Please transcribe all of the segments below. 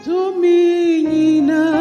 Domina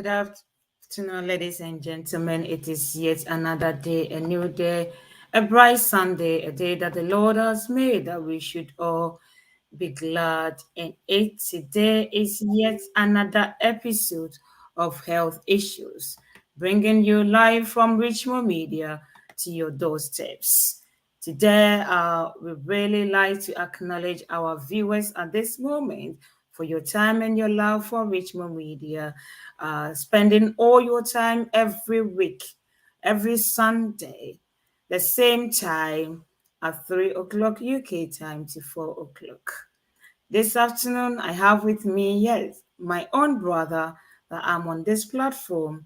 Good afternoon, ladies and gentlemen. It is yet another day, a new day, a bright Sunday, a day that the Lord has made, that we should all be glad in it. Today is yet another episode of Health Issues, bringing you live from Richmond Media to your doorsteps. Today, we really like to acknowledge our viewers at this moment for your time and your love for Richmond Media, spending all your time every week, every Sunday, the same time at 3 o'clock UK time to 4 o'clock. This afternoon, I have with me, yes, my own brother that I'm on this platform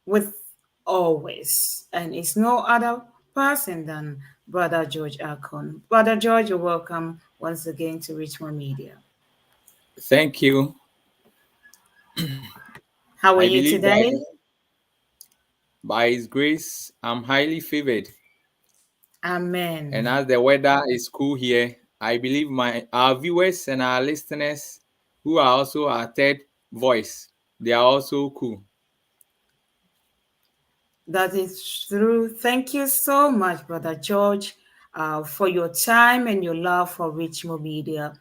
with always, and it's no other person than Brother George Ackon. Brother George, you're welcome once again to Richmond Media. Thank you. How are I you believe that today? by His grace, I'm highly favored. And Amen. as the weather is cool here, I believe our viewers and our listeners, who are also our third voice, they are also cool. That is true. Thank you so much, Brother George, for your time and your love for Richmond Media.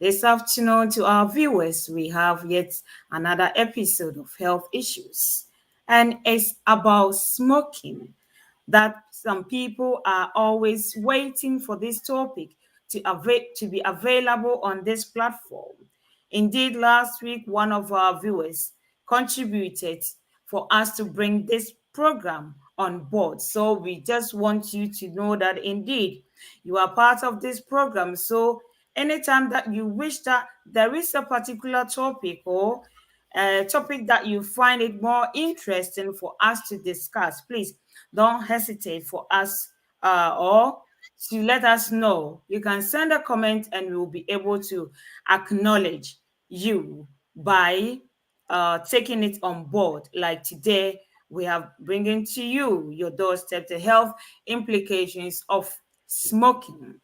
This afternoon, to our viewers, we have yet another episode of Health Issues, and it's about smoking. That some people are always waiting for this topic to be available on this platform. Indeed, last week, one of our viewers contributed for us to bring this program on board. So we just want you to know that indeed you are part of this program. So anytime that you wish that there is a particular topic or a topic that you find it more interesting for us to discuss, please don't hesitate for us or to let us know. You can send a comment and we will be able to acknowledge you by taking it on board. Like today, we have bringing to you your doorstep the health implications of smoking.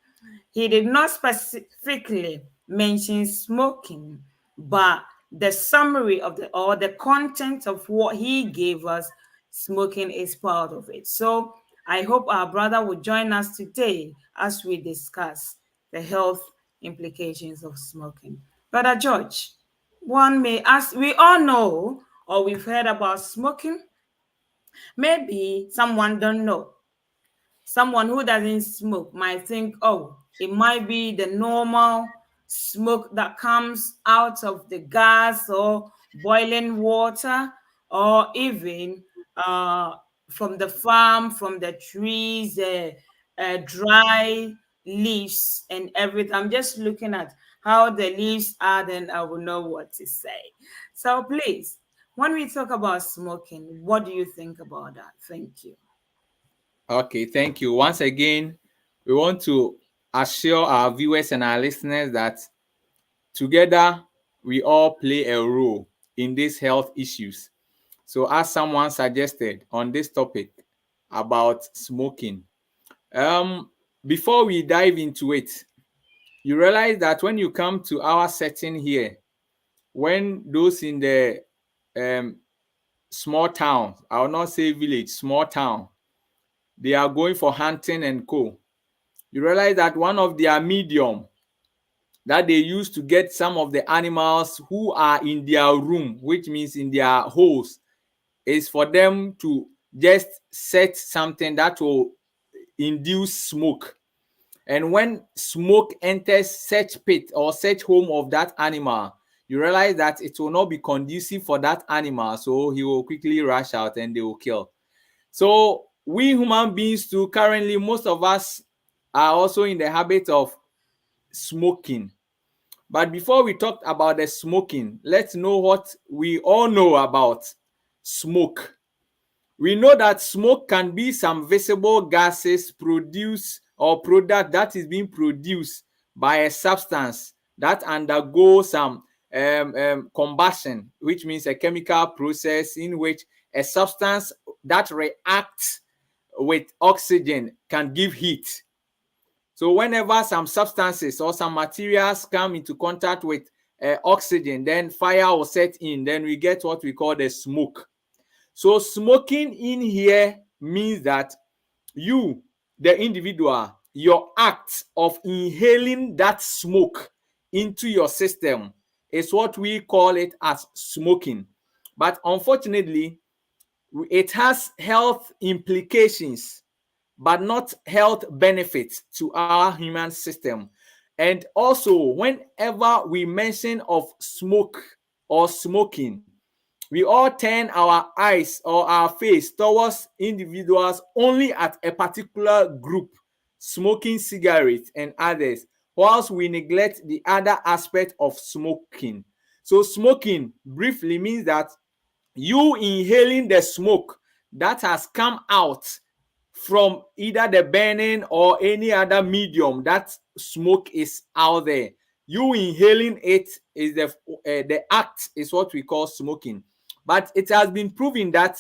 He did not specifically mention smoking, but the summary of the content of what he gave us, smoking is part of it. So I hope our brother will join us today as we discuss the health implications of smoking. Brother George, one may ask, we all know or we've heard about smoking. Maybe someone don't know. Someone who doesn't smoke might think, oh, it might be the normal smoke that comes out of the gas or boiling water, or even from the farm, from the trees, dry leaves and everything. I'm just looking at how the leaves are, then I will know what to say. So please, when we talk about smoking, what do you think about that? Thank you. Okay, thank you. Once again, we want to assure our viewers and our listeners that together we all play a role in these health issues. So, as someone suggested on this topic about smoking, before we dive into it, you realize that when you come to our setting here, when those in the um, small town, I will not say village, small town, they are going for hunting and co. You realize that one of their medium that they use to get some of the animals who are in their room, which means in their holes, is for them to just set something that will induce smoke. And when smoke enters such pit or such home of that animal, you realize that it will not be conducive for that animal. So he will quickly rush out and they will kill. So we human beings too, currently, most of us are also in the habit of smoking. But before we talk about the smoking, let's know what we all know about smoke. We know that smoke can be some visible gases produced or product that is being produced by a substance that undergoes some combustion, which means a chemical process in which a substance that reacts with oxygen can give heat. So whenever some substances or some materials come into contact with oxygen, then fire will set in, then we get what we call the smoke. So smoking in here means that you, the individual, your act of inhaling that smoke into your system is what we call it as smoking. But unfortunately, it has health implications, but not health benefits to our human system. And also, whenever we mention of smoke or smoking, we all turn our eyes or our face towards individuals only at a particular group smoking cigarettes and others, whilst we neglect the other aspect of smoking. So smoking briefly means that you inhaling the smoke that has come out from either the burning or any other medium that smoke is out there. You inhaling it is the act is what we call smoking. But it has been proven that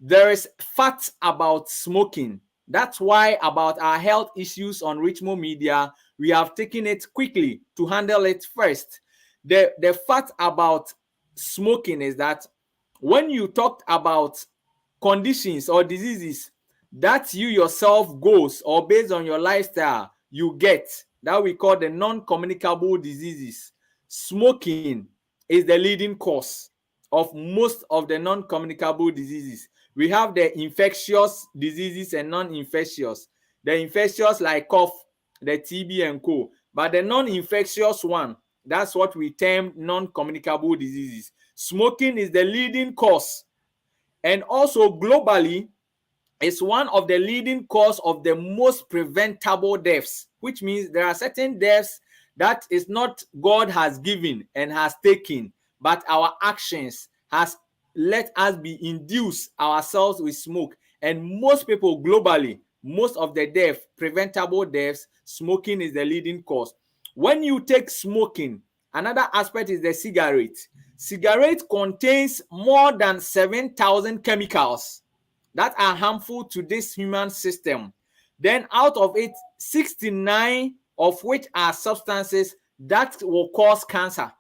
there is fat about smoking. That's why about our health issues on Richmond Media, we have taken it quickly to handle it first. The fact about smoking is that when you talked about conditions or diseases that you yourself goes or based on your lifestyle you get, that we call the non-communicable diseases, smoking is the leading cause of most of the non-communicable diseases. We have the infectious diseases and non-infectious. The infectious like cough, the TB and co. But the non-infectious one, that's what we term non-communicable diseases. Smoking is the leading cause. And also globally, it's one of the leading cause of the most preventable deaths, which means there are certain deaths that is not God has given and has taken, but our actions has let us be induced ourselves with smoke. And most people globally, most of the death, preventable deaths, smoking is the leading cause. When you take smoking, another aspect is the cigarette. Cigarette contains more than 7,000 chemicals that are harmful to this human system. Then out of it, 69 of which are substances that will cause cancer.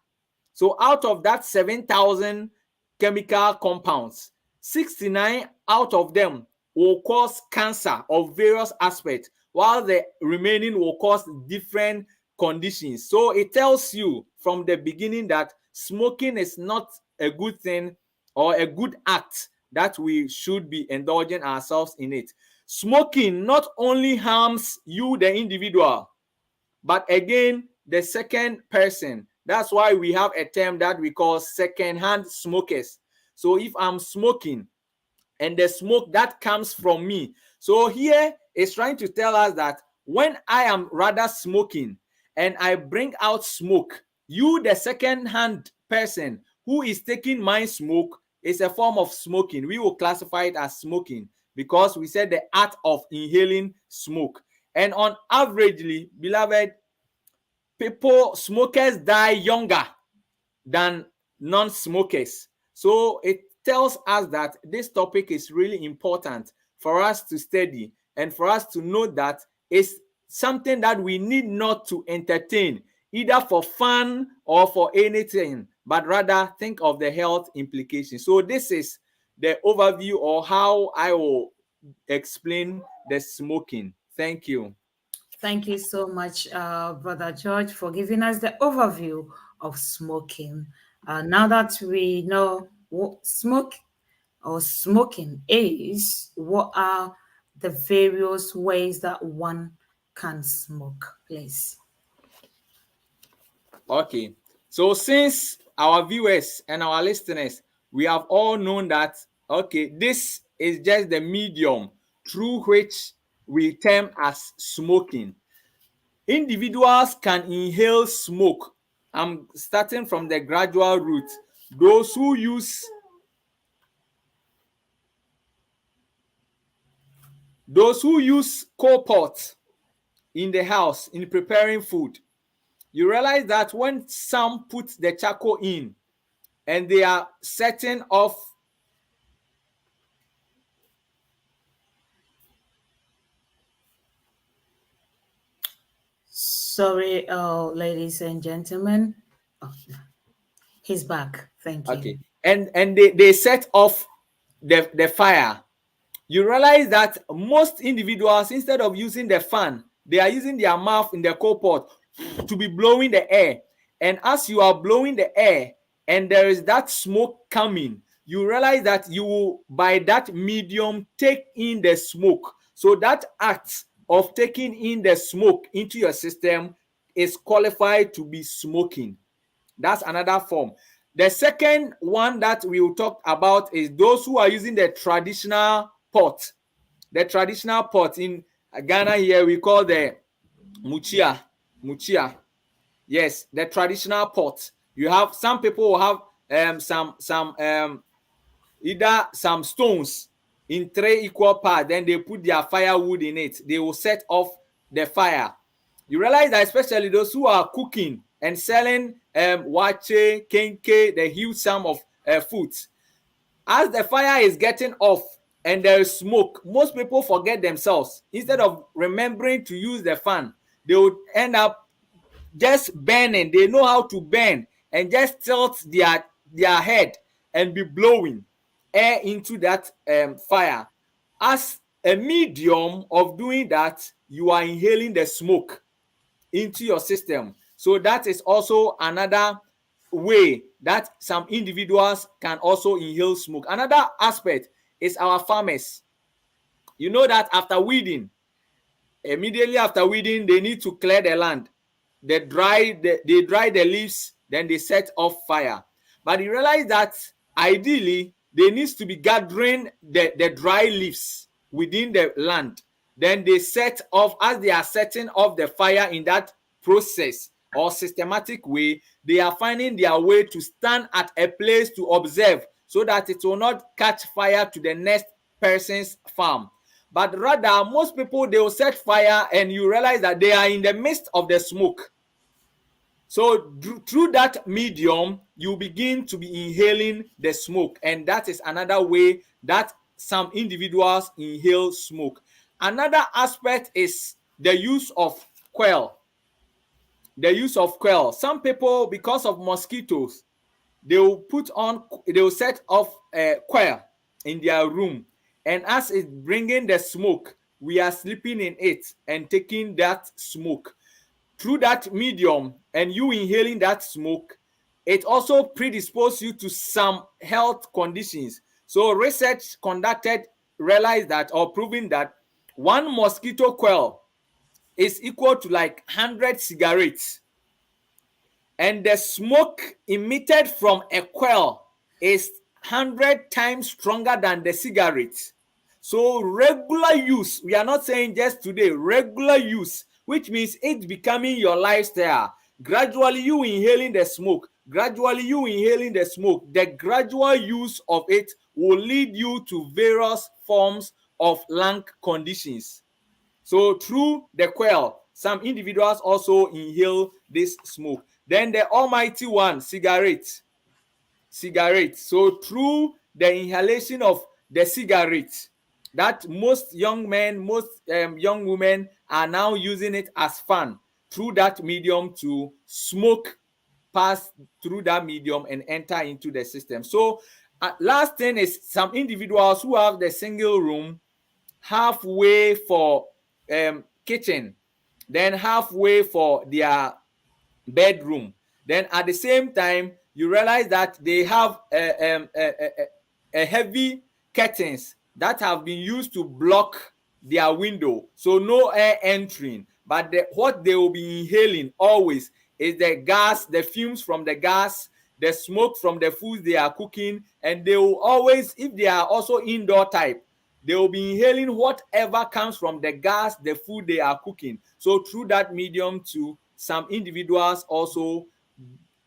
So out of that 7,000 chemical compounds, 69 out of them will cause cancer of various aspects, while the remaining will cause different conditions. So it tells you from the beginning that smoking is not a good thing or a good act that we should be indulging ourselves in it. Smoking not only harms you, the individual, but again, the second person. That's why we have a term that we call second-hand smokers. So if I'm smoking and the smoke that comes from me. So here is trying to tell us that when I am rather smoking and I bring out smoke, you, the second-hand person who is taking my smoke, is a form of smoking. We will classify it as smoking because we said the act of inhaling smoke. And on averagely, beloved, smokers die younger than non-smokers. So it tells us that this topic is really important for us to study and for us to know that it's something that we need not to entertain either for fun or for anything, but rather think of the health implications. So this is the overview or how I will explain the smoking. Thank you. Thank you so much, Brother George, for giving us the overview of smoking. Now that we know what smoking is, what are the various ways that one can smoke, please? Okay. So since our viewers and our listeners, we have all known that, okay, this is just the medium through which we term as smoking. Individuals can inhale smoke. I'm starting from the gradual route. Those who use coal pot in the house in preparing food, you realize that when some put the charcoal in and they are setting off Sorry, ladies and gentlemen. Oh, he's back. Thank you. Okay. And they set off the fire. You realize that most individuals, instead of using the fan, they are using their mouth in the coal pot to be blowing the air. And as you are blowing the air and there is that smoke coming, you realize that you will, by that medium, take in the smoke. So that act of taking in the smoke into your system is qualified to be smoking. That's another form. The second one that we will talk about is those who are using the traditional pot. The traditional pot in Ghana here we call the muchia. Muchia. Yes, the traditional pot. You have some people will have some either some stones in three equal parts, then they put their firewood in it. They will set off the fire. You realize that especially those who are cooking and selling wache, kenke, the huge sum of foods, as the fire is getting off and there is smoke, most people forget themselves. Instead of remembering to use the fan, they would end up just burning. They know how to burn and just tilt their head and be blowing air into that fire. As a medium of doing that, you are inhaling the smoke into your system. So that is also another way that some individuals can also inhale smoke. Another aspect is our farmers. You know that after weeding, immediately after weeding, they need to clear the land. They dry the leaves, then they set off fire. But you realize that ideally they needs to be gathering the dry leaves within the land. Then they set off, as they are setting off the fire in that process or systematic way, they are finding their way to stand at a place to observe so that it will not catch fire to the next person's farm. But rather, most people, they will set fire and you realize that they are in the midst of the smoke. So through that medium, you begin to be inhaling the smoke. And that is another way that some individuals inhale smoke. Another aspect is the use of coil. The use of coil. Some people, because of mosquitoes, they will set off a coil in their room, and as it's bringing the smoke, we are sleeping in it and taking that smoke through that medium, and you inhaling that smoke, it also predisposes you to some health conditions. So research conducted realized that, or proving that, one mosquito coil is equal to like 100 cigarettes, and the smoke emitted from a coil is 100 times stronger than the cigarette. So regular use, we are not saying just today, regular use, which means it's becoming your lifestyle. Gradually you inhaling the smoke, the gradual use of it will lead you to various forms of lung conditions. So through the coil, some individuals also inhale this smoke. Then the almighty one, cigarette. So through the inhalation of the cigarette, that most young men, most young women are now using it as fun through that medium to smoke, pass through that medium and enter into the system. So last thing is some individuals who have the single room, halfway for kitchen, then halfway for their bedroom. Then at the same time, you realize that they have a heavy curtains that have been used to block their window, so no air entering. But what they will be inhaling always is the gas, the fumes from the gas, the smoke from the foods they are cooking, and they will always, if they are also indoor type, they will be inhaling whatever comes from the gas, the food they are cooking. So through that medium too, some individuals also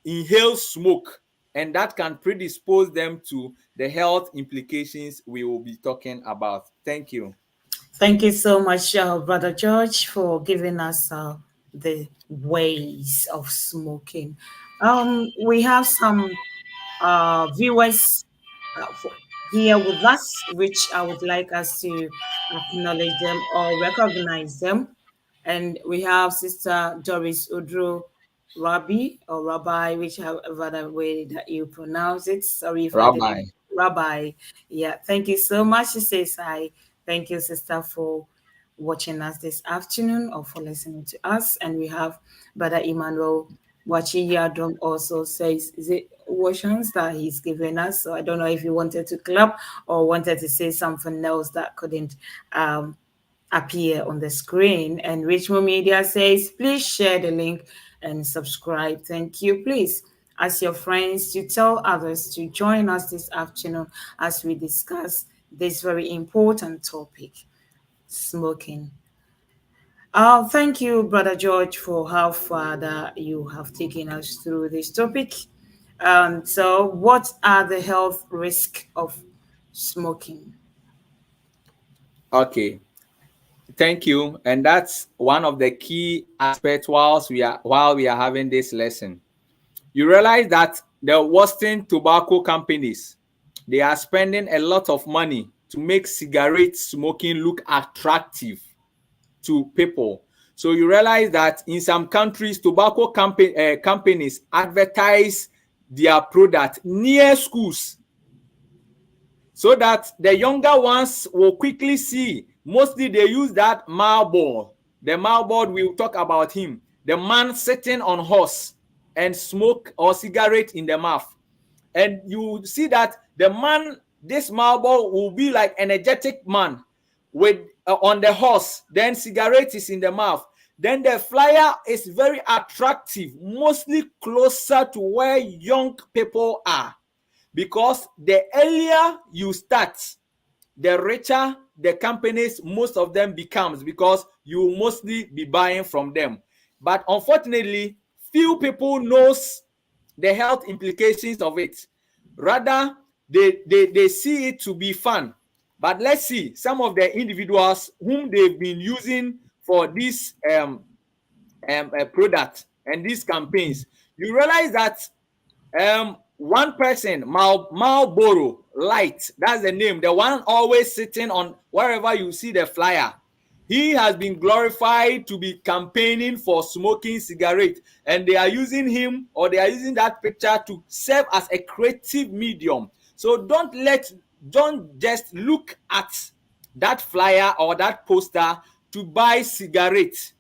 inhale smoke, and that can predispose them to the health implications we will be talking about. Thank you. Thank you so much, Brother George, for giving us the ways of smoking. We have some viewers here with us, which I would like us to acknowledge them or recognize them. And we have Sister Doris Udro. Rabbi or Rabbi, whichever the way that you pronounce it. Sorry if I didn't. Rabbi. Rabbi. Yeah, thank you so much. She says hi. Thank you, sister, for watching us this afternoon or for listening to us. And we have Brother Emmanuel watching Yadrom also says, is it questions that he's given us? So I don't know if you wanted to clap or wanted to say something else that couldn't um, appear on the screen. And Richmond Media says, please share the link and subscribe. Thank you. Please ask your friends to tell others to join us this afternoon as we discuss this very important topic, smoking. Thank you, Brother George, for how far that you have taken us through this topic. So, what are the health risks of smoking? Okay. Thank you. And that's one of the key aspects while we are having this lesson. You realize that the Western tobacco companies, they are spending a lot of money to make cigarette smoking look attractive to people. So you realize that in some countries, tobacco companies advertise their product near schools so that the younger ones will quickly see. Mostly they use that marble. The marble, we will talk about him. The man sitting on horse and smoke or cigarette in the mouth. And you see that the man, this marble will be like energetic man with on the horse. Then cigarette is in the mouth. Then the flyer is very attractive, mostly closer to where young people are, because the earlier you start, the richer the companies, most of them becomes, because you will mostly be buying from them. But unfortunately, few people knows the health implications of it. Rather, they see it to be fun. But let's see some of the individuals whom they've been using for this product and these campaigns. You realize that one person, Marlboro Light, that's the name, the one always sitting on wherever you see the flyer. He has been glorified to be campaigning for smoking cigarette, and they are using him, or they are using that picture to serve as a creative medium. So don't just look at that flyer or that poster to buy cigarette,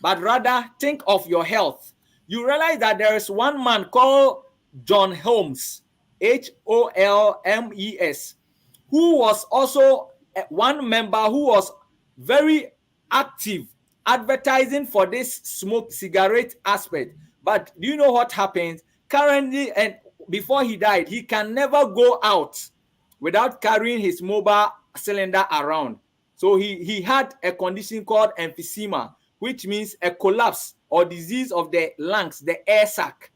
but rather think of your health. You realize that there is one man called John Holmes, Holmes, who was also one member who was very active advertising for this smoke cigarette aspect. But do you know what happens currently? And before he died, he can never go out without carrying his mobile cylinder around. So he had a condition called emphysema, which means a collapse or disease of the lungs, the air sac.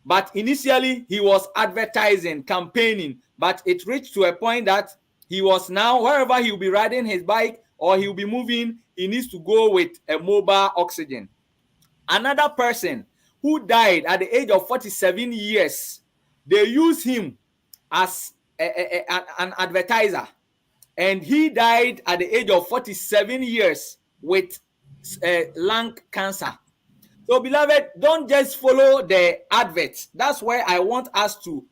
But initially, he was advertising, campaigning, but it reached to a point that he was now, wherever he'll be riding his bike or he'll be moving, he needs to go with a mobile oxygen. Another person who died at the age of 47 years, they use him as an advertiser. And he died at the age of 47 years with lung cancer. So, beloved, don't just follow the advert. That's where I want us to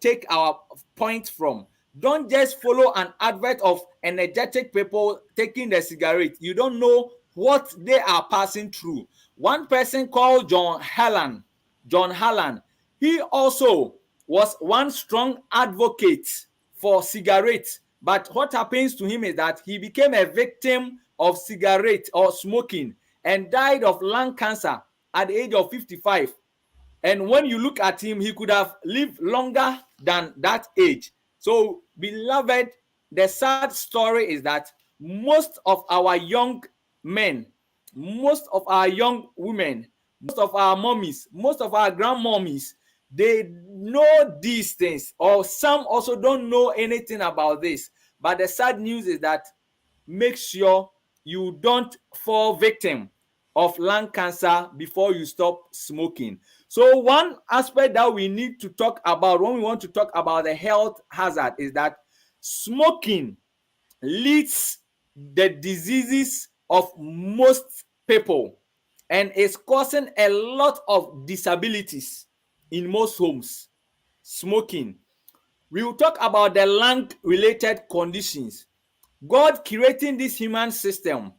take our point from. Don't just follow an advert of energetic people taking the cigarette. You don't know what they are passing through. One person called John Hallan, he also was one strong advocate for cigarettes. But what happens to him is that he became a victim of cigarette or smoking and died of lung cancer at the age of 55. And when you look at him, he could have lived longer than that age. So, beloved, the sad story is that most of our young men, most of our young women, most of our mommies, most of our grandmommies, they know these things, or some also don't know anything about this. But the sad news is that make sure you don't fall victim of lung cancer before you stop smoking. So one aspect that we need to talk about when we want to talk about the health hazard is that smoking leads the diseases of most people. and it's causing a lot of disabilities in most homes. Smoking. We will talk about the lung related conditions. God creating this human system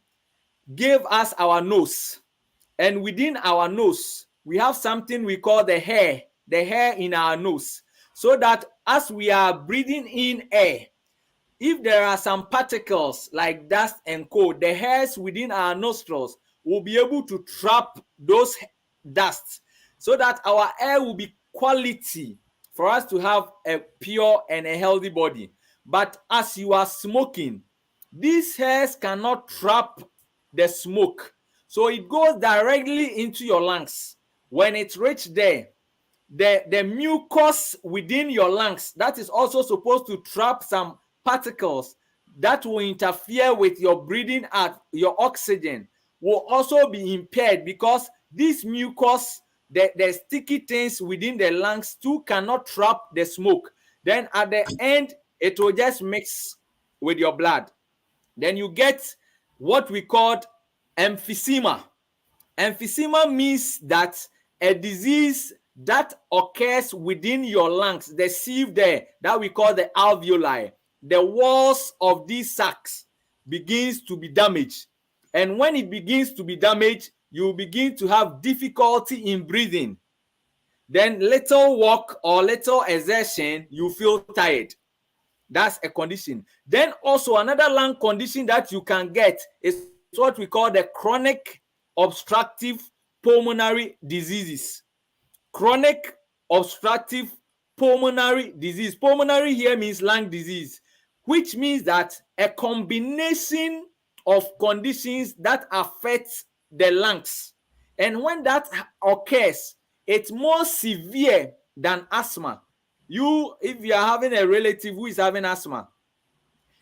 gave us our nose, and within our nose we have something we call the hair in our nose, so that as we are breathing in air, if there are some particles like dust and cold, the hairs within our nostrils will be able to trap those dusts, so that our air will be quality for us to have a pure and a healthy body. But as you are smoking, these hairs cannot trap the smoke, so it goes directly into your lungs. When it reaches there, the mucus within your lungs that is also supposed to trap some particles that will interfere with your breathing out your oxygen will also be impaired, because this mucus, the sticky things within the lungs too cannot trap the smoke. Then at the end it will just mix with your blood. Then you get what we call emphysema. Emphysema means that a disease that occurs within your lungs, the sieve there that we call the alveoli, the walls of these sacs begins to be damaged. And when it begins to be damaged, you begin to have difficulty in breathing. Then little walk or little exertion, you feel tired. That's a condition. Then also another lung condition that you can get is what we call the chronic obstructive pulmonary diseases. Chronic obstructive pulmonary disease. Pulmonary here means lung disease, which means that a combination of conditions that affect the lungs. And when that occurs, it's more severe than asthma. If you are having a relative who is having asthma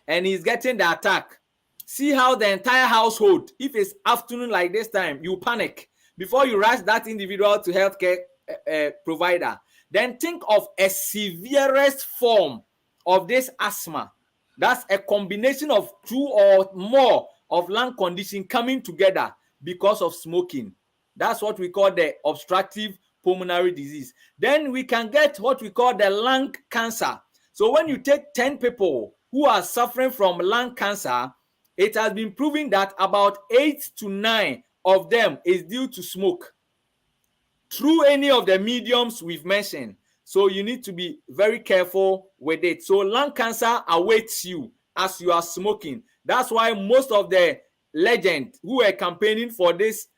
and he's getting the attack, see how the entire household, if it's afternoon like this time, you panic before you rush that individual to healthcare provider. Then think of a severest form of this asthma. That's a combination of two or more of lung condition coming together because of smoking. That's what we call the obstructive pulmonary disease. Then we can get what we call the lung cancer. So when you take 10 people who are suffering from lung cancer, it has been proven that about 8 to 9 of them is due to smoke through any of the mediums we've mentioned. So you need to be very careful with it. So lung cancer awaits you as you are smoking. That's why most of the legends who were campaigning for this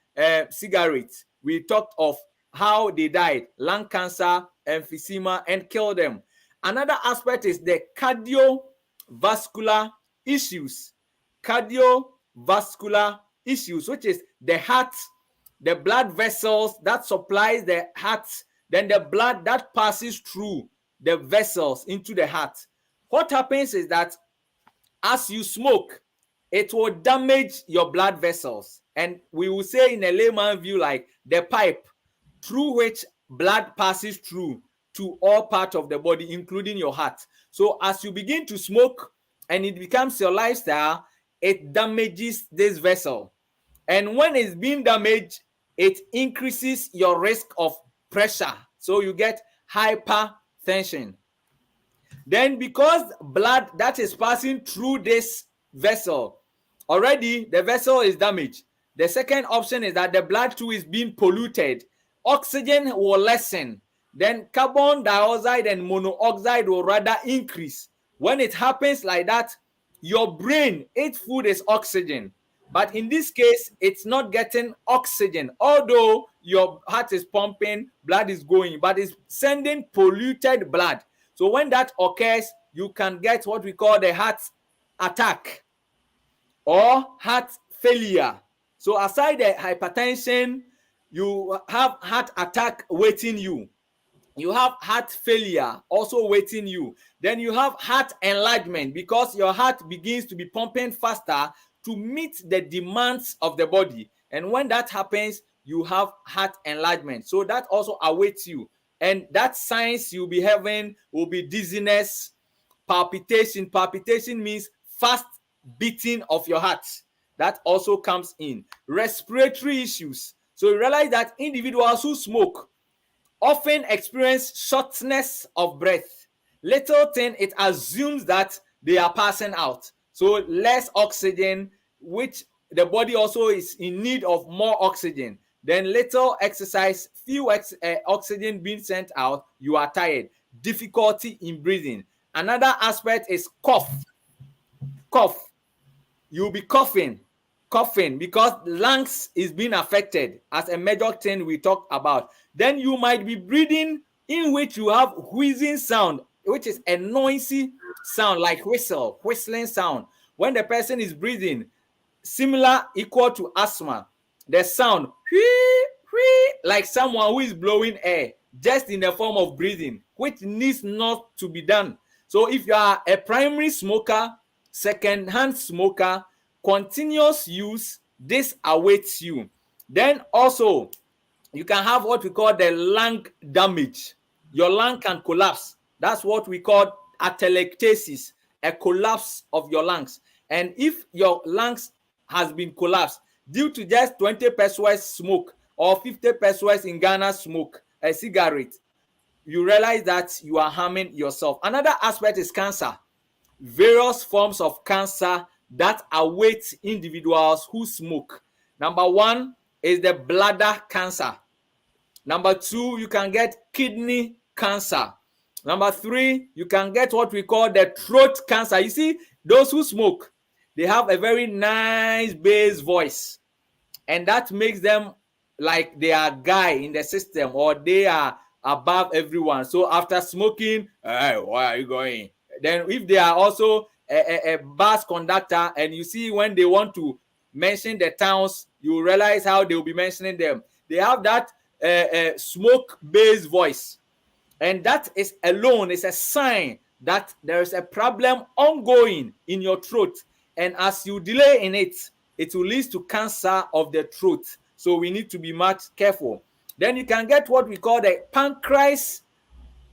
cigarettes, we talked of how they died, lung cancer, emphysema, and killed them. Another aspect is the cardiovascular issues. Cardiovascular issues, which is the heart, the blood vessels that supplies the heart, then the blood that passes through the vessels into the heart. What happens is that as you smoke, it will damage your blood vessels. And we will say in a layman view, like the pipe through which blood passes through to all parts of the body, including your heart. So as you begin to smoke and it becomes your lifestyle, it damages this vessel. And when it's being damaged, it increases your risk of pressure. So you get hypertension. Then because blood that is passing through this vessel, already the vessel is damaged. The second option is that the blood too is being polluted. Oxygen will lessen. Then carbon dioxide and monoxide will rather increase. When it happens like that, your brain, its food is oxygen. But in this case, it's not getting oxygen. Although your heart is pumping, blood is going, but it's sending polluted blood. So when that occurs, you can get what we call the heart attack or heart failure. So aside the hypertension, you have heart attack waiting you. You have heart failure also waiting you. Then you have heart enlargement, because your heart begins to be pumping faster to meet the demands of the body. And when that happens, you have heart enlargement. So that also awaits you. And that signs you'll be having will be dizziness, palpitation. Palpitation means fast beating of your heart. That also comes in. Respiratory issues. So you realize that individuals who smoke often experience shortness of breath. Little thing, it assumes that they are passing out. So less oxygen, which the body also is in need of more oxygen. Then little exercise, few oxygen being sent out, you are tired. Difficulty in breathing. Another aspect is cough. Cough. You'll be coughing because lungs is being affected as a major thing we talked about. Then you might be breathing in which you have wheezing sound, which is a noisy sound like whistling sound. When the person is breathing, similar equal to asthma, the sound whee, whee, like someone who is blowing air, just in the form of breathing, which needs not to be done. So if you are a primary smoker, second-hand smoker, continuous use, this awaits you. Then also, you can have what we call the lung damage. Your lung can collapse. That's what we call atelectasis, a collapse of your lungs. And if your lungs has been collapsed due to just 20 pesos smoke or 50 pesos in Ghana smoke a cigarette, you realize that you are harming yourself. Another aspect is cancer. Various forms of cancer that await individuals who smoke. Number one is the bladder cancer. Number two, you can get kidney cancer. Number three, you can get what we call the throat cancer. You see, those who smoke, they have a very nice bass voice, and that makes them like they are guy in the system, or they are above everyone. So after smoking, hey, where are you going? Then if they are also a bus conductor, and you see when they want to mention the towns, you realize how they will be mentioning them. They have that smoke-based voice, and that is alone is a sign that there is a problem ongoing in your throat, and as you delay in it, it will lead to cancer of the throat. So we need to be much careful. Then you can get what we call the pancreas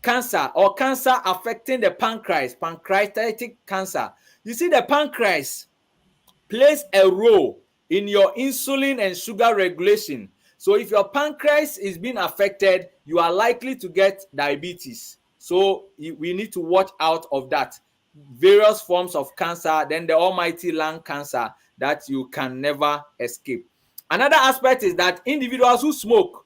cancer, or cancer affecting the pancreas, pancreatic cancer. You see, the pancreas plays a role in your insulin and sugar regulation. So if your pancreas is being affected, you are likely to get diabetes. So we need to watch out of that. Various forms of cancer, then the almighty lung cancer that you can never escape. Another aspect is that individuals who smoke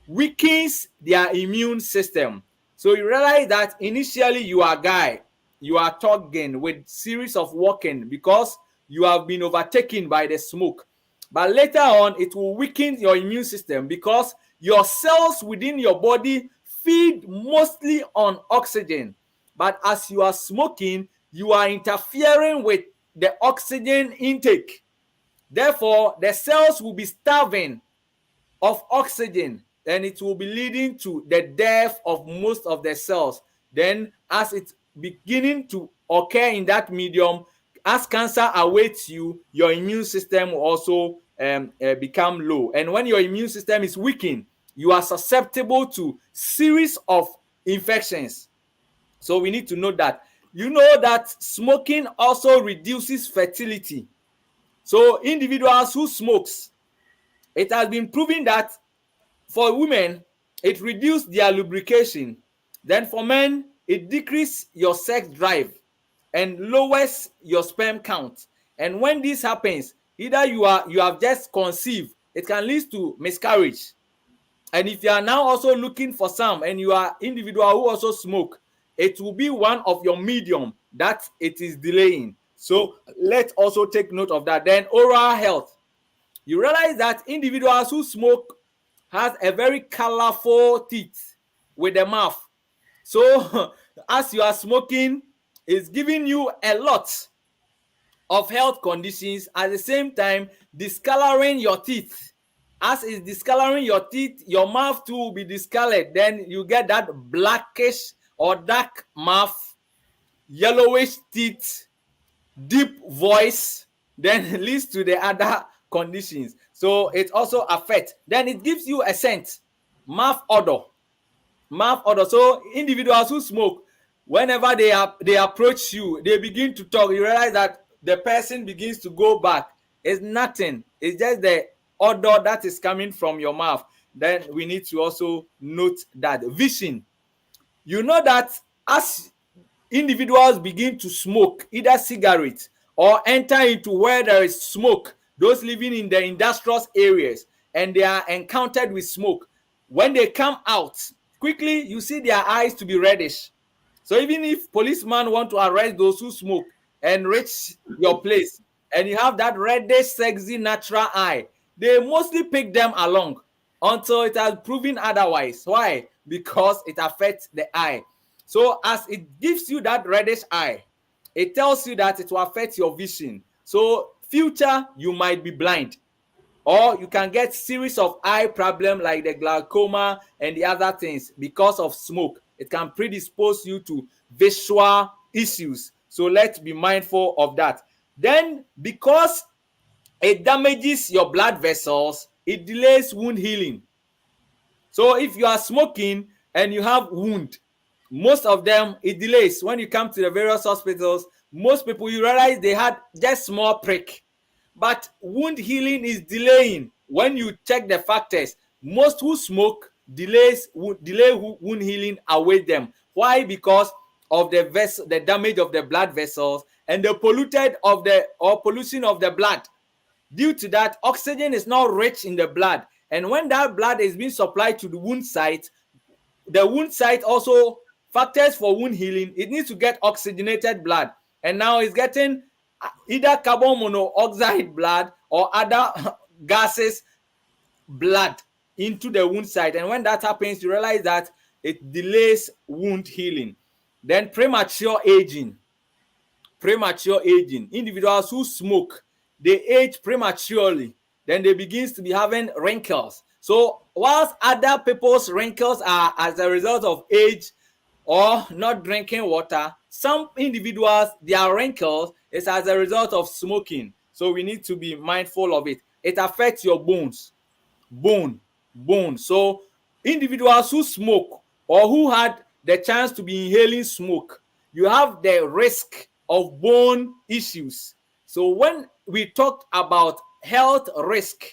weakens their immune system. So you realize that initially you are guy, you are talking with series of walking because you have been overtaken by the smoke. But later on, it will weaken your immune system because your cells within your body feed mostly on oxygen. But as you are smoking, you are interfering with the oxygen intake. Therefore, the cells will be starving of oxygen, and it will be leading to the death of most of the cells. Then as it's beginning to occur in that medium, as cancer awaits you, your immune system will also become low. And when your immune system is weakened, you are susceptible to series of infections. So we need to know that. You know that smoking also reduces fertility. So individuals who smokes, it has been proven that for women, it reduces their lubrication. Then for men, it decreases your sex drive and lowers your sperm count. And when this happens, either you have just conceived, it can lead to miscarriage. And if you are now also looking for some, and you are individual who also smoke, it will be one of your medium that it is delaying. So let's also take note of that. Then oral health. You realize that individuals who smoke has a very colorful teeth with the mouth. So as you are smoking, it's giving you a lot of health conditions, at the same time discoloring your teeth. As it's discoloring your teeth, your mouth too will be discolored. Then you get that blackish or dark mouth, yellowish teeth, deep voice, then leads to the other conditions. So it also affects. Then it gives you a scent, mouth odor. So individuals who smoke, whenever they approach you, they begin to talk, you realize that the person begins to go back. It's nothing. It's just the odor that is coming from your mouth, then we need to also note that. Vision. You know that as individuals begin to smoke either cigarettes or enter into where there is smoke, those living in the industrial areas, and they are encountered with smoke, when they come out quickly, you see their eyes to be reddish. So even if policemen want to arrest those who smoke and reach your place, and you have that reddish sexy natural eye, they mostly pick them along until it has proven otherwise. Why? Because it affects the eye. So as it gives you that reddish eye, it tells you that it will affect your vision. So future, you might be blind, or you can get series of eye problem like the glaucoma and the other things because of smoke. It can predispose you to visual issues. So let's be mindful of that. Then, because it damages your blood vessels, it delays wound healing. So if you are smoking and you have wound, most of them it delays. When you come to the various hospitals, most people, you realize they had just small prick, but wound healing is delaying. When you check the factors, most who smoke delay wound healing away them. Why? Because of the damage of the blood vessels and the pollution of the blood. Due to that, oxygen is not rich in the blood, and when that blood is being supplied to the wound site, the wound site also factors for wound healing. It needs to get oxygenated blood, and now it's getting either carbon monoxide blood or other gases blood into the wound site. And when that happens, you realize that it delays wound healing. Then premature aging. Individuals who smoke, they age prematurely. Then they begins to be having wrinkles. So whilst other people's wrinkles are as a result of age or not drinking water, some individuals, their wrinkles is as a result of smoking. So we need to be mindful of it. It affects your bone. So individuals who smoke or who had the chance to be inhaling smoke, you have the risk of bone issues. So when we talked about health risk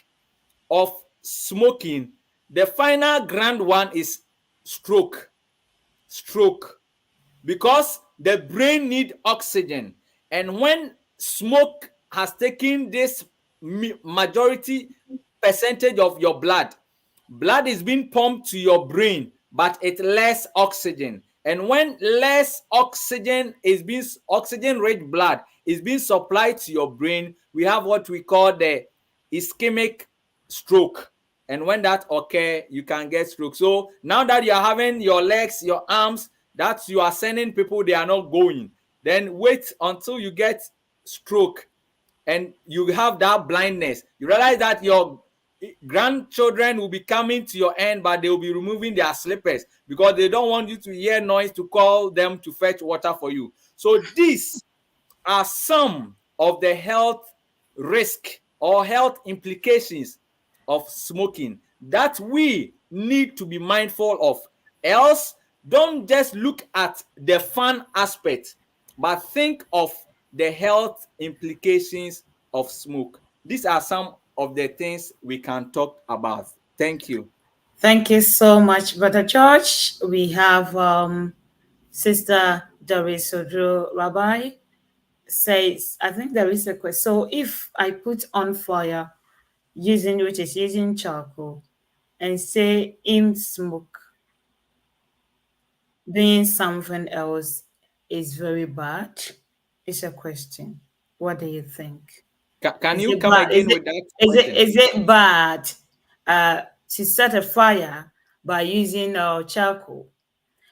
of smoking, the final grand one is stroke, because the brain need oxygen, and when smoke has taken this majority percentage of your blood is being pumped to your brain, but it's less oxygen. And when less oxygen rich blood is being supplied to your brain, we have what we call the ischemic stroke. And when that occurs, you can get stroke. So now that you are having your legs, your arms, that you are sending people, they are not going. Then wait until you get stroke and you have that blindness. You realize that your grandchildren will be coming to your end, but they will be removing their slippers because they don't want you to hear noise to call them to fetch water for you. So these are some of the health risk or health implications of smoking that we need to be mindful of. Else, don't just look at the fun aspect, but think of the health implications of smoke. These are some of the things we can talk about. Thank you. Thank you so much, Brother George. We have Sister Doris Odro Rabbi says, I think there is a question. So if I put on fire using charcoal and say in smoke, doing something else is very bad, it's a question. What do you think? Can Is you it come bad? again with that Is it question? is it bad to set a fire by using charcoal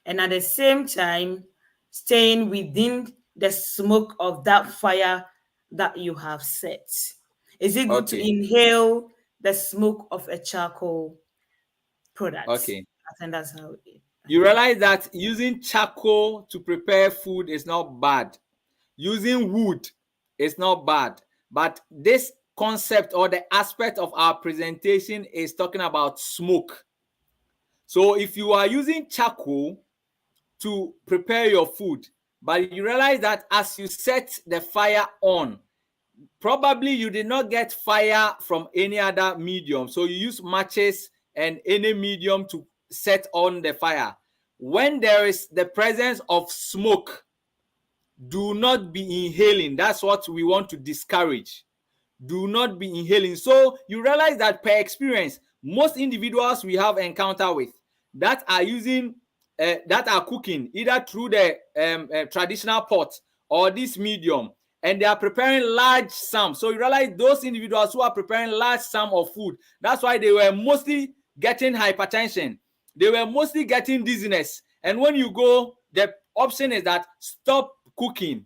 and at the same time staying within the smoke of that fire that you have set? Is it good to Okay. inhale the smoke of a charcoal product? Okay. I think that's how I You think. realize that using charcoal to prepare food is not bad. Using wood is not bad. But this concept or the aspect of our presentation is talking about smoke. So if you are using charcoal to prepare your food, but you realize that as you set the fire on, Probably you did not get fire from any other medium, so you use matches and any medium to set on the fire. When there is the presence of smoke, do not be inhaling. That's what we want to discourage. Do not be inhaling. So you realize that per experience, most individuals we have encounter with that are using that are cooking either through the traditional pot or this medium, and they are preparing large sum. So you realize those individuals who are preparing large sum of food, that's why they were mostly getting hypertension. They were mostly getting dizziness. And when you go, the option is that stop cooking,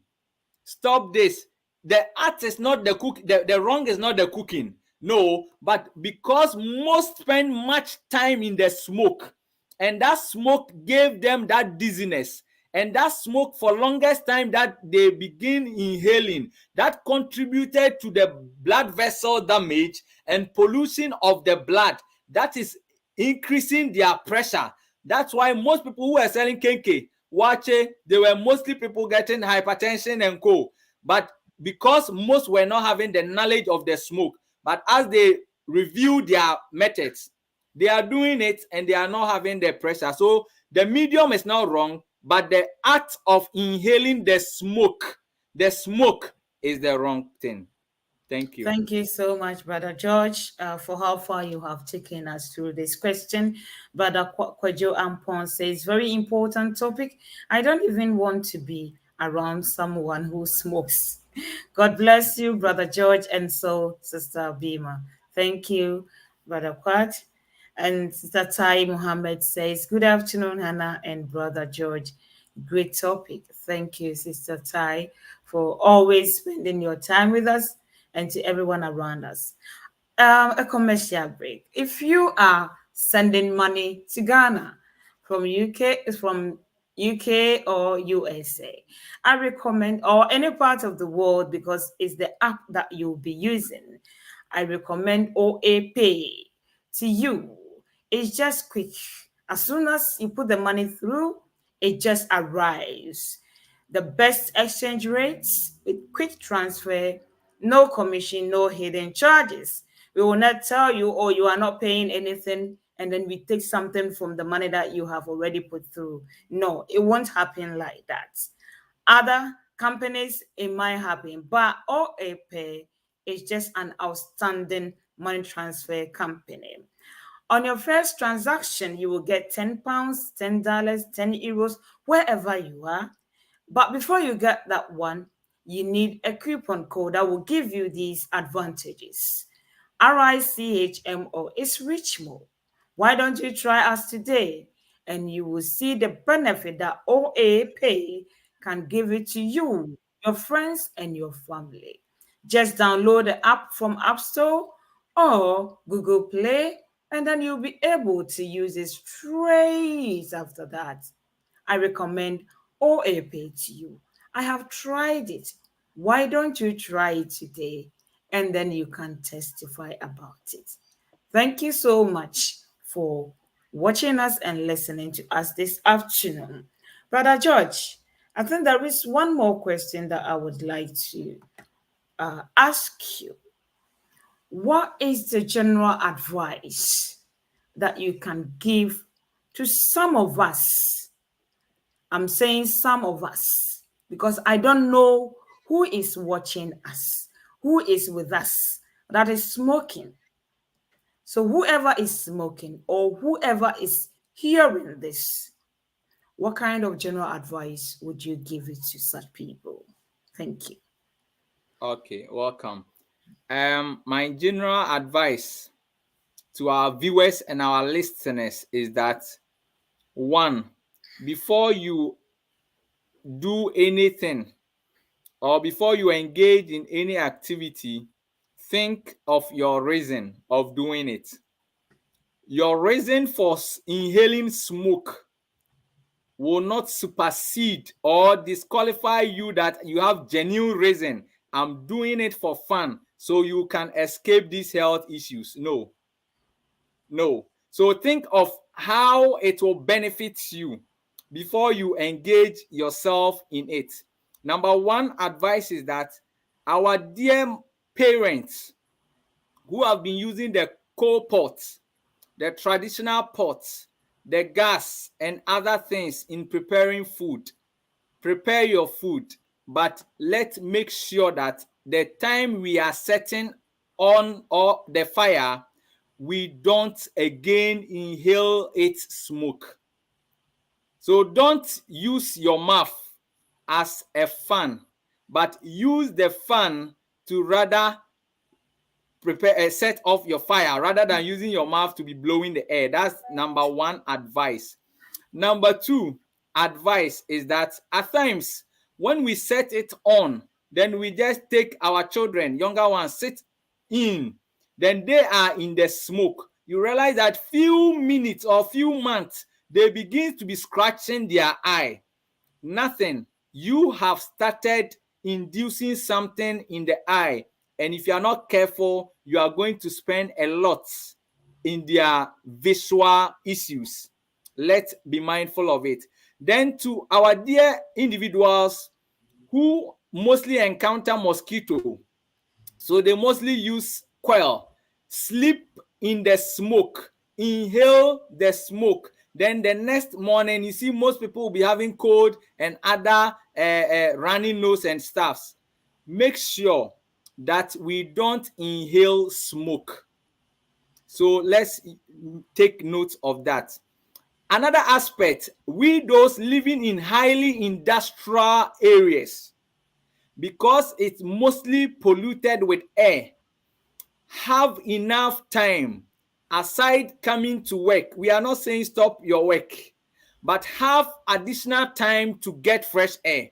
stop this. The art is not the cook, the wrong is not the cooking, no, but because most spend much time in the smoke, and that smoke gave them that dizziness, and that smoke for longest time that they begin inhaling, that contributed to the blood vessel damage and pollution of the blood, that is increasing their pressure. That's why most people who are selling kenke, wache, they were mostly people getting hypertension and co. But because most were not having the knowledge of the smoke, but as they review their methods, they are doing it and they are not having the pressure. So the medium is not wrong, but the act of inhaling the smoke is the wrong thing. Thank you. Thank you so much, Brother George, for how far you have taken us through this question. Brother Kwajo Ampon says, very important topic. I don't even want to be around someone who smokes. God bless you, Brother George, and so Sister Bimah. Thank you, Brother Kwat. And Sister Tai Muhammad says, good afternoon, Hannah and Brother George. Great topic. Thank you, Sister Tai, for always spending your time with us and to everyone around us. A commercial break. If you are sending money to Ghana from UK or USA, I recommend, or any part of the world, because it's the app that you'll be using. I recommend OA Pay to you. It's just quick. As soon as you put the money through, it just arrives. The best exchange rates with quick transfer, no commission, no hidden charges. We will not tell you, oh, you are not paying anything, and then we take something from the money that you have already put through. No, it won't happen like that. Other companies, it might happen, but OAPay is just an outstanding money transfer company. On your first transaction, you will get £10, $10, €10, wherever you are. But before you get that one, you need a coupon code that will give you these advantages. RICHMO is Richmo. Why don't you try us today? And you will see the benefit that OA Pay can give it to you, your friends, and your family. Just download the app from App Store or Google Play, and then you'll be able to use it straight after that. I recommend OAP to you. I have tried it. Why don't you try it today? And then you can testify about it. Thank you so much for watching us and listening to us this afternoon. Brother George, I think there is one more question that I would like to ask you. What is the general advice that you can give to some of us? I'm saying some of us because I don't know who is watching us, who is with us that is smoking. So whoever is smoking or whoever is hearing this, what kind of general advice would you give it to such people? Thank you. Okay, welcome. My general advice to our viewers and our listeners is that, one, before you do anything or before you engage in any activity, think of your reason of doing it. Your reason for inhaling smoke will not supersede or disqualify you that you have genuine reason. I'm doing it for fun so you can escape these health issues. No. So think of how it will benefit you before you engage yourself in it. Number one advice is that our dear parents who have been using the coal pots, the traditional pots, the gas, and other things in preparing food. Prepare your food, but let's make sure that the time we are setting on or the fire, we don't again inhale its smoke. So don't use your mouth as a fan, but use the fan to rather prepare set off your fire rather than using your mouth to be blowing the air. That's number one advice. Number two advice is that at times when we set it on, then we just take our children, younger ones, sit in, then they are in the smoke. You realize that few minutes or few months, they begin to be scratching their eye. Nothing. You have started inducing something in the eye, and if you are not careful, you are going to spend a lot in their visual issues. Let's be mindful of it. Then to our dear individuals who mostly encounter mosquito, so they mostly use coil, sleep in the smoke, inhale the smoke. Then the next morning, you see most people will be having cold and other running nose and stuffs. Make sure that we don't inhale smoke. So let's take note of that. Another aspect, we those living in highly industrial areas, because it's mostly polluted with air, have enough time aside coming to work. We are not saying stop your work, but have additional time to get fresh air.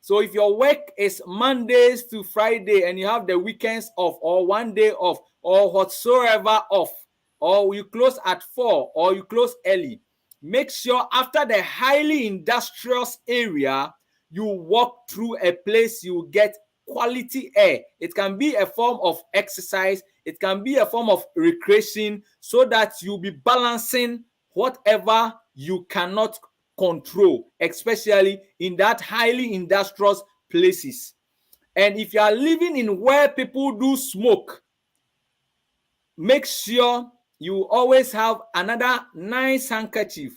So if your work is Mondays to Friday and you have the weekends off or one day off or whatsoever off, or you close at 4 or you close early, make sure after the highly industrious area, you walk through a place you get quality air. It can be a form of exercise, it can be a form of recreation, so that you'll be balancing whatever you cannot control, especially in that highly industrious places. And if you are living in where people do smoke, make sure you always have another nice handkerchief.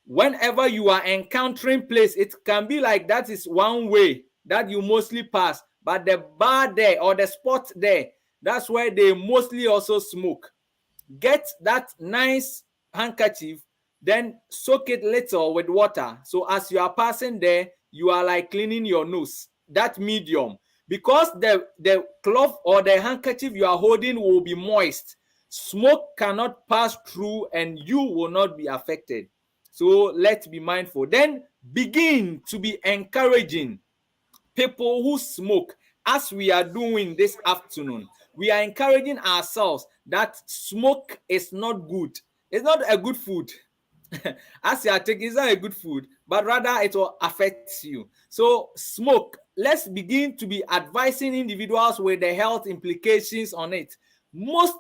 Whenever you are encountering place, it can be like that is one way that you mostly pass, but the bar there or the spot there, that's where they mostly also smoke. Get that nice handkerchief, then soak it little with water. So as you are passing there, you are like cleaning your nose, that medium. Because the cloth or the handkerchief you are holding will be moist. Smoke cannot pass through and you will not be affected. So let's be mindful. Then begin to be encouraging people who smoke, as we are doing this afternoon. We are encouraging ourselves that smoke is not good. It's not a good food. As you are taking, it's not a good food, but rather it will affect you. So smoke, let's begin to be advising individuals with the health implications on it. Most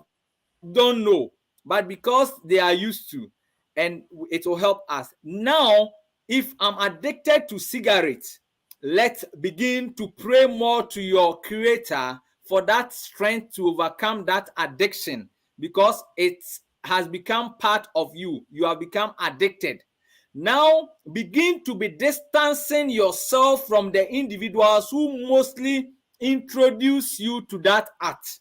don't know, but because they are used to, and it will help us. Now, if I'm addicted to cigarettes, let's begin to pray more to your creator for that strength to overcome that addiction, because it has become part of you. You have become addicted. Now begin to be distancing yourself from the individuals who mostly introduce you to that act.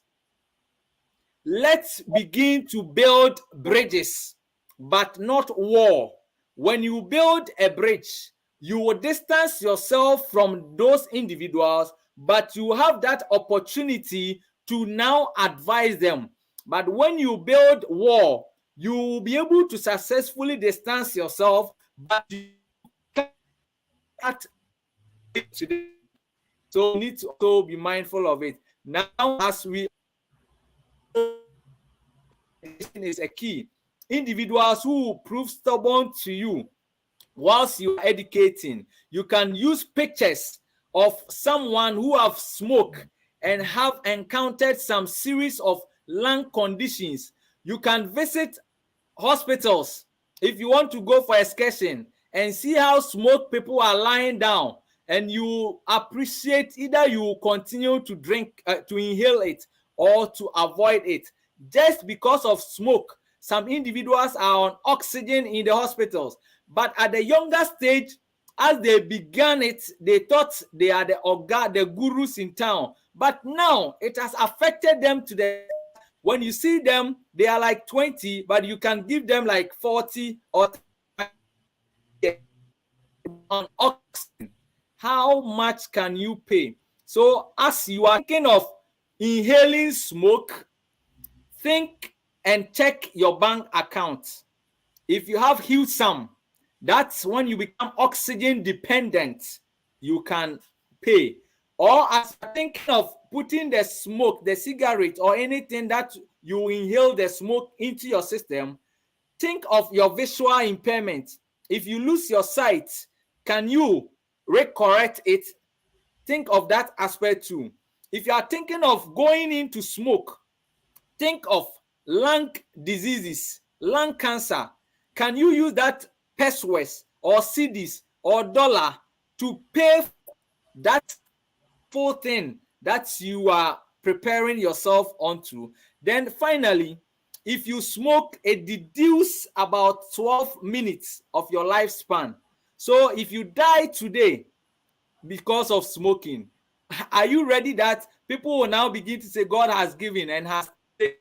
Let's begin to build bridges, but not wall. When you build a bridge, you will distance yourself from those individuals, but you have that opportunity to now advise them. But when you build wall, you will be able to successfully distance yourself, but you can't to them. So we need to also be mindful of it. Now, as we is a key. Individuals who prove stubborn to you whilst you are educating, you can use pictures of someone who have smoked and have encountered some series of lung conditions. You can visit hospitals if you want to go for excursion and see how smoke people are lying down and you appreciate, either you continue to drink, to inhale it, or to avoid it. Just because of smoke, some individuals are on oxygen in the hospitals. But at the younger stage, as they began it, they thought they are the gurus in town. But now it has affected them to the, when you see them, they are like 20, but you can give them like 40 or on oxygen. How much can you pay? So as you are thinking of inhaling smoke, think and check your bank account. If you have huge sum, that's when you become oxygen dependent. You can pay. Or as you're thinking of putting the smoke, the cigarette, or anything that you inhale the smoke into your system, think of your visual impairment. If you lose your sight, can you recorrect it? Think of that aspect too. If you are thinking of going into smoke, think of lung diseases, lung cancer. Can you use that pesos or cedis or dollar to pay that full thing that you are preparing yourself onto? Then finally, if you smoke, it deduces about 12 minutes of your lifespan. So if you die today because of smoking, are you ready that people will now begin to say God has given and has taken?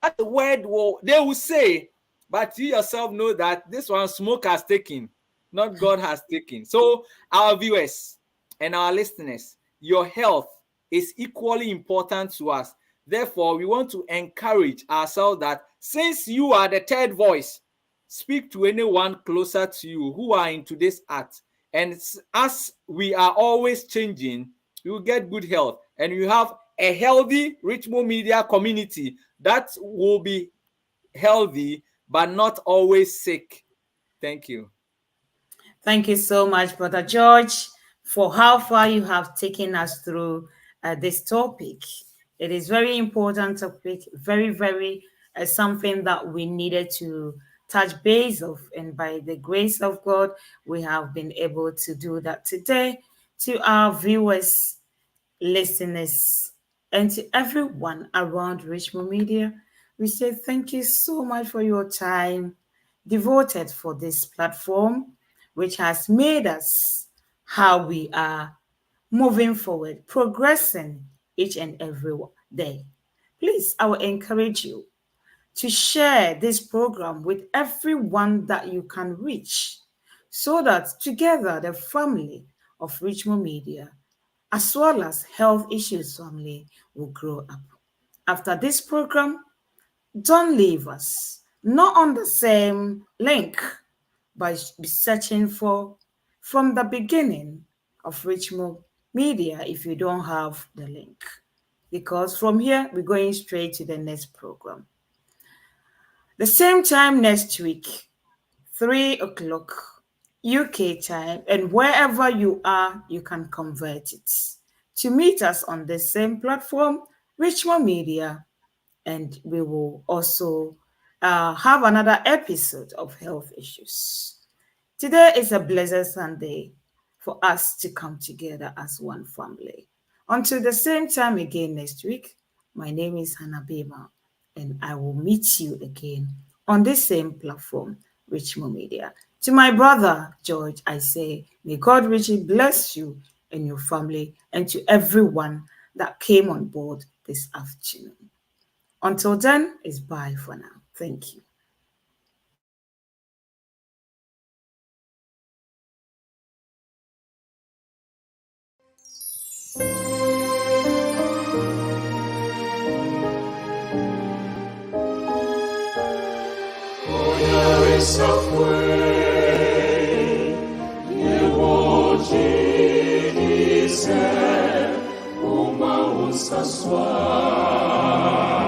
That word they will say, but you yourself know that this one smoke has taken, not God has taken. So our viewers and our listeners, your health is equally important to us. Therefore, we want to encourage ourselves that since you are the third voice, speak to anyone closer to you who are into this art. And as we are always changing, you will get good health, and you have a healthy Richmond Media community that will be healthy but not always sick. Thank you. Thank you so much, Brother George, for how far you have taken us through this topic. It is very important topic, very, very something that we needed to touch base of. And by the grace of God, we have been able to do that today. To our viewers, listeners, and to everyone around Richmond Media, we say thank you so much for your time devoted for this platform, which has made us how we are moving forward, progressing each and every day. Please, I will encourage you to share this program with everyone that you can reach so that together the family of Richmond Media, as well as Health Issues Family, will grow up. After this program, don't leave us, not on the same link, by searching for from the beginning of Richmond Media if you don't have the link. Because from here, we're going straight to the next program. The same time next week, 3 o'clock UK time, and wherever you are, you can convert it to meet us on the same platform, Richmond Media, and we will also have another episode of health issues. Today is a blessed Sunday for us to come together as one family. Until the same time again next week, my name is Hanna Bimah, and I will meet you again on this same platform, Richmond Media. To my brother, George, I say, may God richly bless you and your family, and to everyone that came on board this afternoon. Until then, it's bye for now. Thank you. Uma onça suave.